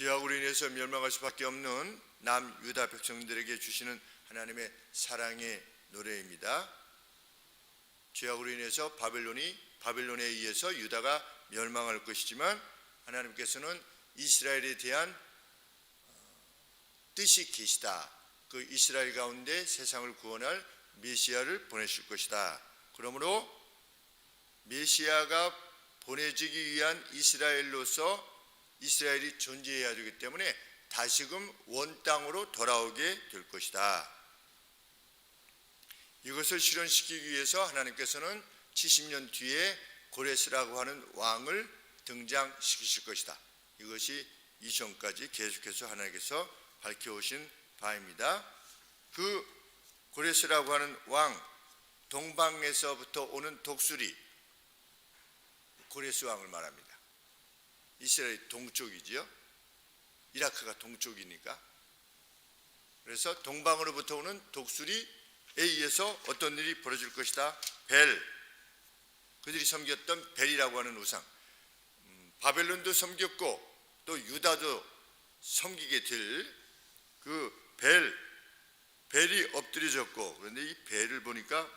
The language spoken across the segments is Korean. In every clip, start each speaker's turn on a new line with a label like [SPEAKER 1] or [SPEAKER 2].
[SPEAKER 1] 죄악으로 인해서 멸망할 수밖에 없는 남유다 백성들에게 주시는 하나님의 사랑의 노래입니다. 죄악으로 인해서 바벨론에 의해서 유다가 멸망할 것이지만 하나님께서는 이스라엘에 대한 뜻이 계시다. 그 이스라엘 가운데 세상을 구원할 메시아를 보내실 것이다. 그러므로 메시아가 보내지기 위한 이스라엘로서 이스라엘이 존재해야 되기 때문에 다시금 원 땅으로 돌아오게 될 것이다. 이것을 실현시키기 위해서 하나님께서는 70년 뒤에 고레스라고 하는 왕을 등장시키실 것이다. 이것이 이전까지 계속해서 하나님께서 밝혀오신 바입니다. 그 고레스라고 하는 왕, 동방에서부터 오는 독수리, 고레스 왕을 말합니다. 이스라엘 동쪽이지요. 이라크가 동쪽이니까. 그래서 동방으로부터 오는 독수리에 의해서 어떤 일이 벌어질 것이다. 그들이 섬겼던 벨이라고 하는 우상, 바벨론도 섬겼고 또 유다도 섬기게 될 그 벨이 엎드려졌고, 그런데 이 벨을 보니까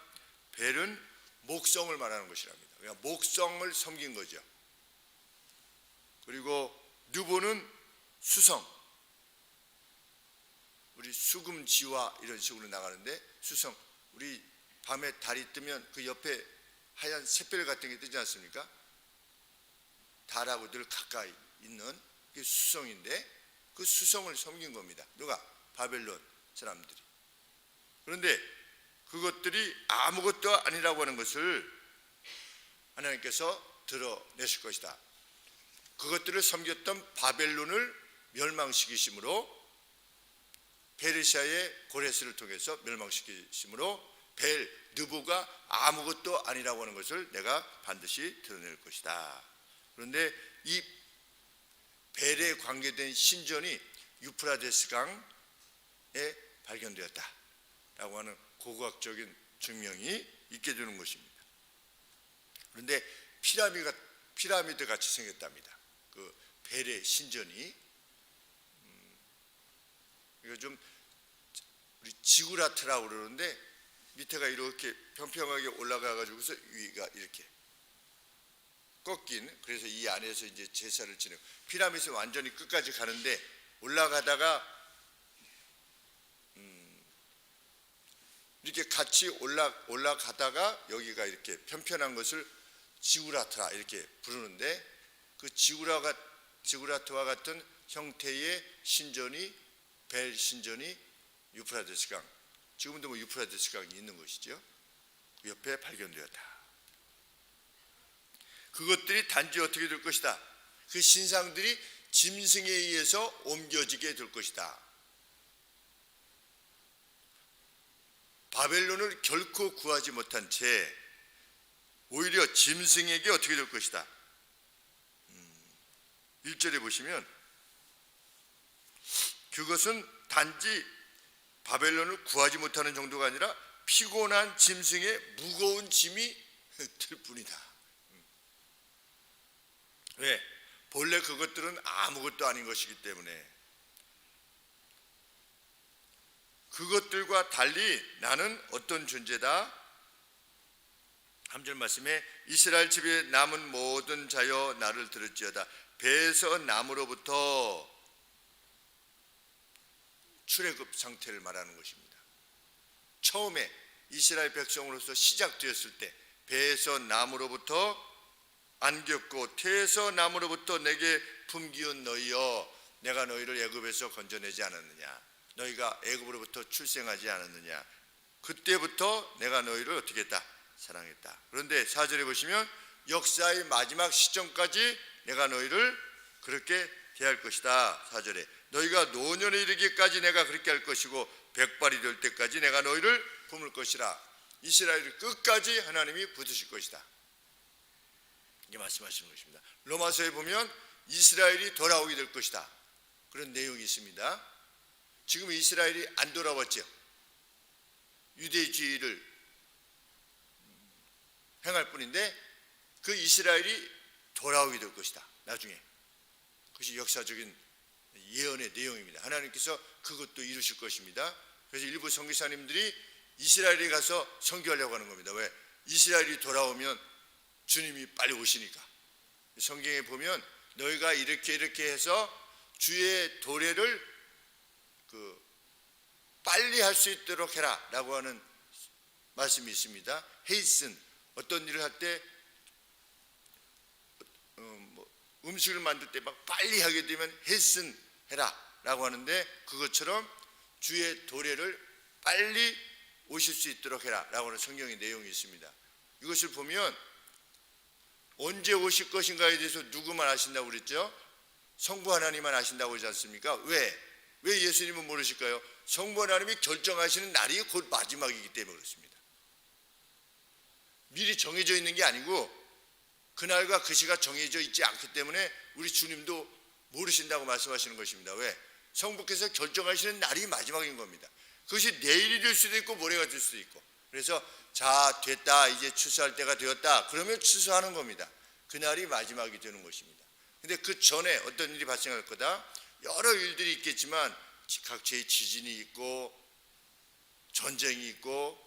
[SPEAKER 1] 벨은 목성을 말하는 것이랍니다. 그러니까 목성을 섬긴 거죠. 그리고 누보는 수성, 우리 수금지화 이런 식으로 나가는데 수성, 우리 밤에 달이 뜨면 그 옆에 하얀 샛별 같은 게 뜨지 않습니까? 달하고 늘 가까이 있는 그 수성인데 그 수성을 섬긴 겁니다. 누가? 바벨론 사람들이. 그런데 그것들이 아무것도 아니라고 하는 것을 하나님께서 드러내실 것이다. 그것들을 섬겼던 바벨론을 멸망시키심으로, 페르시아의 고레스를 통해서 멸망시키심으로 느부가 아무것도 아니라고 하는 것을 내가 반드시 드러낼 것이다. 그런데 이 벨에 관계된 신전이 유프라데스 강에 발견되었다 라고 하는 고고학적인 증명이 있게 되는 것입니다. 그런데 피라미드 같이 생겼답니다. 그 벨의 신전이. 이거 좀 우리 지구라트라고 그러는데 밑에가 이렇게 평평하게 올라가 가지고서 위가 이렇게 꺾인, 그래서 이 안에서 이제 제사를 지내고, 피라미드는 완전히 끝까지 가는데 올라가다가 이렇게 같이 올라가다가 여기가 이렇게 편편한 것을 지구라트라 이렇게 부르는데, 그 지구라트와 같은 형태의 신전이, 벨 신전이 유프라데스 강, 지금도 뭐 유프라데스 강이 있는 것이죠. 그 옆에 발견되었다. 그것들이 단지 어떻게 될 것이다. 그 신상들이 짐승에 의해서 옮겨지게 될 것이다. 바벨론을 결코 구하지 못한 채 오히려 짐승에게 어떻게 될 것이다. 1절에 보시면 그것은 단지 바벨론을 구하지 못하는 정도가 아니라 피곤한 짐승의 무거운 짐이 들 뿐이다. 왜? 본래 그것들은 아무것도 아닌 것이기 때문에. 그것들과 달리 나는 어떤 존재다? 3절 말씀에 이스라엘 집에 남은 모든 자여 나를 들을지어다. 배에서 나무로부터 출애굽 상태를 말하는 것입니다. 처음에 이스라엘 백성으로서 시작되었을 때 배에서 나무로부터 안겼고 태에서 나무로부터 내게 품기운 너희여, 내가 너희를 애굽에서 건져내지 않았느냐, 너희가 애굽으로부터 출생하지 않았느냐, 그때부터 내가 너희를 어떻게 했다? 사랑했다. 그런데 4절에 보시면 역사의 마지막 시점까지 내가 너희를 그렇게 대할 것이다. 4절에 너희가 노년에 이르기까지 내가 그렇게 할 것이고 백발이 될 때까지 내가 너희를 품을 것이라. 이스라엘을 끝까지 하나님이 붙으실 것이다. 이게 말씀하시는 것입니다. 로마서에 보면 이스라엘이 돌아오게 될 것이다, 그런 내용이 있습니다. 지금 이스라엘이 안 돌아왔죠. 유대주의를 행할 뿐인데 그 이스라엘이 돌아오게 될 것이다. 나중에 그것이 역사적인 예언의 내용입니다. 하나님께서 그것도 이루실 것입니다. 그래서 일부 선교사님들이 이스라엘에 가서 선교하려고 하는 겁니다. 왜? 이스라엘이 돌아오면 주님이 빨리 오시니까. 성경에 보면 너희가 이렇게 해서 주의 도래를 빨리 할 수 있도록 해라 라고 하는 말씀이 있습니다. 헤이슨, 어떤 일을 할 때 음식을 만들 때 막 빨리 하게 되면 헤이슨 해라 라고 하는데, 그것처럼 주의 도래를 빨리 오실 수 있도록 해라 라고 하는 성경의 내용이 있습니다. 이것을 보면 언제 오실 것인가에 대해서 누구만 아신다고 그랬죠? 성부 하나님만 아신다고 그러지 않습니까? 왜 예수님은 모르실까요? 성부 하나님이 결정하시는 날이 곧 마지막이기 때문에 그렇습니다. 미리 정해져 있는 게 아니고 그날과 그 시가 정해져 있지 않기 때문에 우리 주님도 모르신다고 말씀하시는 것입니다. 왜? 성부께서 결정하시는 날이 마지막인 겁니다. 그것이 내일이 될 수도 있고 모레가 될 수도 있고. 그래서 자, 됐다, 이제 추수할 때가 되었다, 그러면 추수하는 겁니다. 그날이 마지막이 되는 것입니다. 근데 그 전에 어떤 일이 발생할 거다, 여러 일들이 있겠지만 각처에 지진이 있고 전쟁이 있고,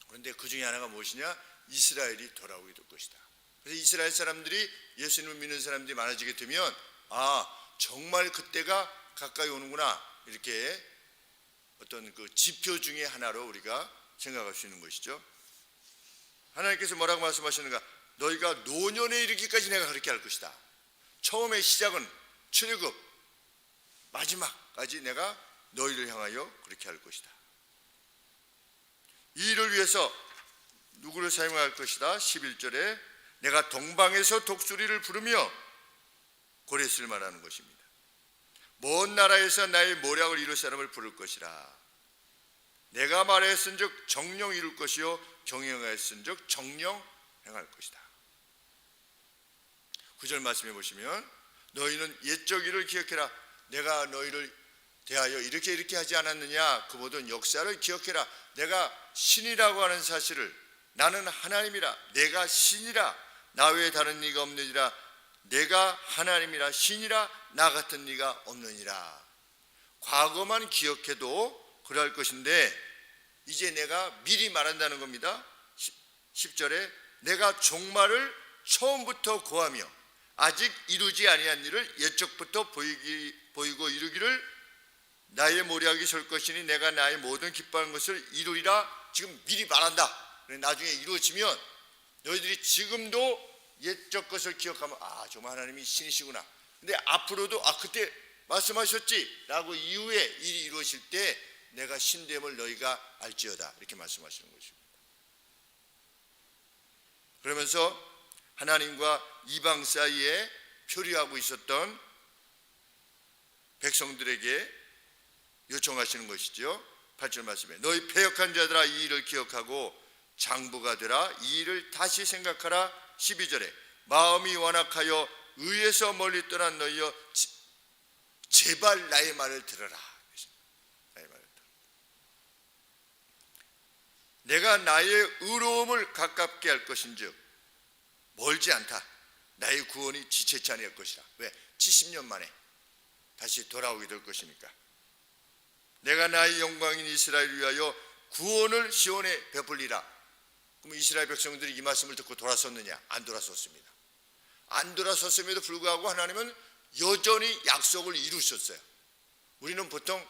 [SPEAKER 1] 그런데 그 중에 하나가 무엇이냐? 이스라엘이 돌아오게 될 것이다. 그래서 이스라엘 사람들이, 예수님을 믿는 사람들이 많아지게 되면 정말 그때가 가까이 오는구나, 이렇게 어떤 그 지표 중에 하나로 우리가 생각할 수 있는 것이죠. 하나님께서 뭐라고 말씀하시는가? 너희가 노년에 이르기까지 내가 그렇게 할 것이다. 처음의 시작은 출애굽, 마지막까지 내가 너희를 향하여 그렇게 할 것이다. 이 일을 위해서 누구를 사용할 것이다? 11절에 내가 동방에서 독수리를 부르며 고레스를 말하는 것입니다. 먼 나라에서 나의 모략을 이룰 사람을 부를 것이라. 내가 말하였은즉 정령 이룰 것이요 경영하였은즉 정령 행할 것이다. 9절 말씀해 보시면 너희는 옛적 일을 기억해라. 내가 너희를 대하여 이렇게 하지 않았느냐. 그 모든 역사를 기억해라. 내가 신이라고 하는 사실을, 나는 하나님이라, 내가 신이라, 나 외에 다른 이가 없느니라. 내가 하나님이라, 신이라, 나 같은 이가 없느니라. 과거만 기억해도 그럴 것인데 이제 내가 미리 말한다는 겁니다. 10절에 내가 종말을 처음부터 고하며 아직 이루지 아니한 일을 옛적부터 보이고 이루기를 나의 모략이 설 것이니 내가 나의 모든 기뻐하는 것을 이루리라. 지금 미리 말한다. 나중에 이루어지면 너희들이 지금도 옛적 것을 기억하면 정말 하나님이 신이시구나. 근데 앞으로도 그때 말씀하셨지 라고 이후에 일이 이루어질 때 내가 신됨을 너희가 알지어다, 이렇게 말씀하시는 것입니다. 그러면서 하나님과 이방 사이에 표류하고 있었던 백성들에게 요청하시는 것이죠. 8절 말씀에 너희 패역한 자들아 이 일을 기억하고 장부가 되라. 이 일을 다시 생각하라. 12절에 마음이 완악하여 의에서 멀리 떠난 너희여 제발 나의 말을 들어라. 나의 말을 들어라. 내가 나의 의로움을 가깝게 할 것인즉 멀지 않다. 나의 구원이 지체치 아니할 것이라. 왜? 70년 만에 다시 돌아오게 될 것이니까. 내가 나의 영광인 이스라엘을 위하여 구원을 시온에 베풀리라. 그럼 이스라엘 백성들이 이 말씀을 듣고 돌아섰느냐? 안 돌아섰습니다. 안 돌아섰음에도 불구하고 하나님은 여전히 약속을 이루셨어요. 우리는 보통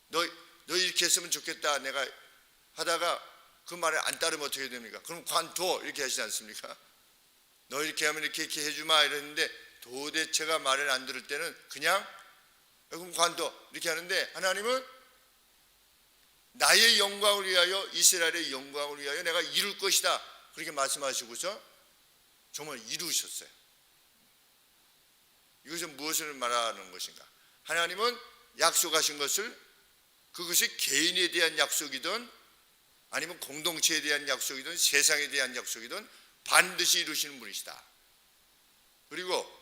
[SPEAKER 1] 너 이렇게 했으면 좋겠다 내가 하다가 그 말에 안 따르면 어떻게 됩니까? 그럼 관둬 이렇게 하시지 않습니까? 너 이렇게 하면 이렇게 해주마 이랬는데 도대체가 말을 안 들을 때는 그냥 그럼 관둬 이렇게 하는데, 하나님은 나의 영광을 위하여, 이스라엘의 영광을 위하여 내가 이룰 것이다 그렇게 말씀하시고서 정말 이루셨어요. 이것은 무엇을 말하는 것인가? 하나님은 약속하신 것을, 그것이 개인에 대한 약속이든 아니면 공동체에 대한 약속이든 세상에 대한 약속이든 반드시 이루시는 분이시다. 그리고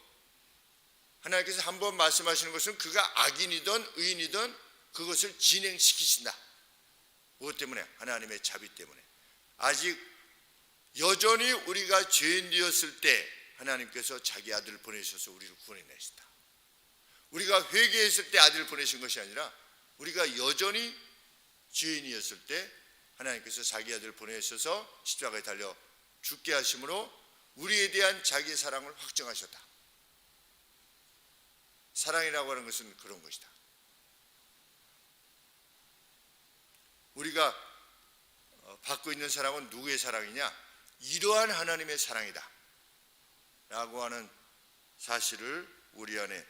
[SPEAKER 1] 하나님께서 한번 말씀하시는 것은 그가 악인이든 의인이든 그것을 진행시키신다. 무엇 때문에? 하나님의 자비 때문에. 아직 여전히 우리가 죄인 되었을 때 하나님께서 자기 아들을 보내셔서 우리를 구원해내시다. 우리가 회개했을 때 아들을 보내신 것이 아니라 우리가 여전히 죄인이었을 때 하나님께서 자기 아들을 보내셔서 십자가에 달려 죽게 하심으로 우리에 대한 자기의 사랑을 확증하셨다. 사랑이라고 하는 것은 그런 것이다. 우리가 받고 있는 사랑은 누구의 사랑이냐? 이러한 하나님의 사랑이다 라고 하는 사실을 우리 안에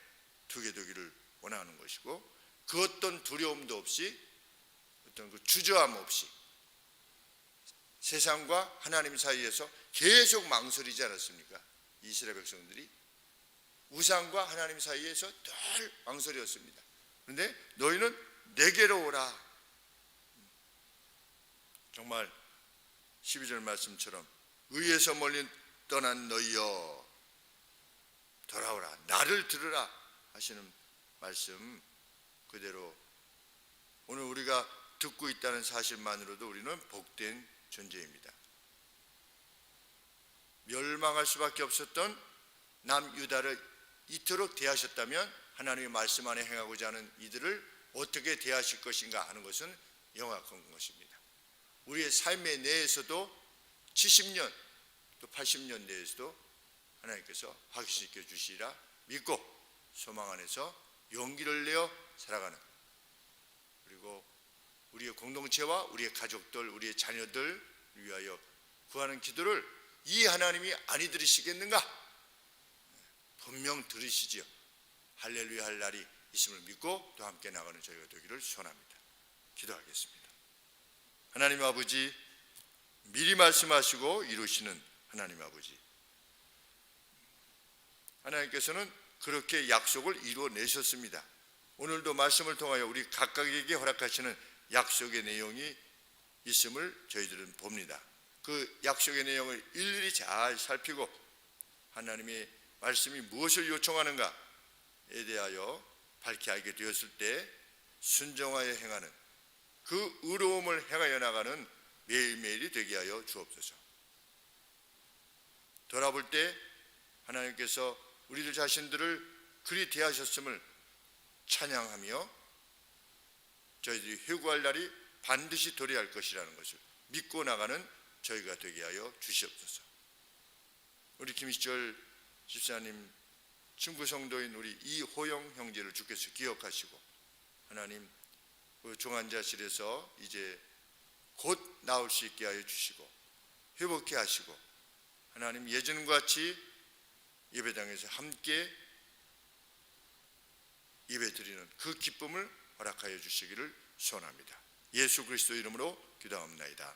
[SPEAKER 1] 두게 되기를 원하는 것이고, 그 어떤 두려움도 없이, 어떤 그 주저함 없이 세상과 하나님 사이에서 계속 망설이지 않았습니까? 이스라엘 백성들이 우상과 하나님 사이에서 늘 망설였습니다. 그런데 너희는 내게로 오라. 정말 12절 말씀처럼 의에서 멀리 떠난 너희여 돌아오라, 나를 들으라 하시는 말씀 그대로 오늘 우리가 듣고 있다는 사실만으로도 우리는 복된 존재입니다. 멸망할 수밖에 없었던 남유다를 이토록 대하셨다면 하나님의 말씀 안에 행하고자 하는 이들을 어떻게 대하실 것인가 하는 것은 영악한 것입니다. 우리의 삶의 내에서도 70년 또 80년 내에서도 하나님께서 확신시켜 주시리라 믿고 소망 안에서 용기를 내어 살아가는, 그리고 우리의 공동체와 우리의 가족들, 우리의 자녀들 위하여 구하는 기도를 이 하나님이 아니 들으시겠는가? 분명 들으시지요. 할렐루야 할 날이 있음을 믿고 또 함께 나가는 저희가 되기를 소원합니다. 기도하겠습니다. 하나님 아버지, 미리 말씀하시고 이루시는 하나님 아버지, 하나님께서는 그렇게 약속을 이루어내셨습니다. 오늘도 말씀을 통하여 우리 각각에게 허락하시는 약속의 내용이 있음을 저희들은 봅니다. 그 약속의 내용을 일일이 잘 살피고 하나님의 말씀이 무엇을 요청하는가에 대하여 밝히 알게 되었을 때 순종하여 행하는, 그 의로움을 행하여 나가는 매일매일이 되게 하여 주옵소서. 돌아볼 때 하나님께서 우리들 자신들을 그리 대하셨음을 찬양하며 저희들이 회개할 날이 반드시 도래할 것이라는 것을 믿고 나가는 저희가 되게 하여 주시옵소서. 우리 김희철 집사님 친구 성도인 우리 이호영 형제를 주께서 기억하시고 하나님 그 종환자실에서 이제 곧 나올 수 있게 하여 주시고 회복케 하시고 하나님 예전과 같이 예배당에서 함께 예배드리는 그 기쁨을 허락하여 주시기를 소원합니다. 예수 그리스도 이름으로 기도합니다.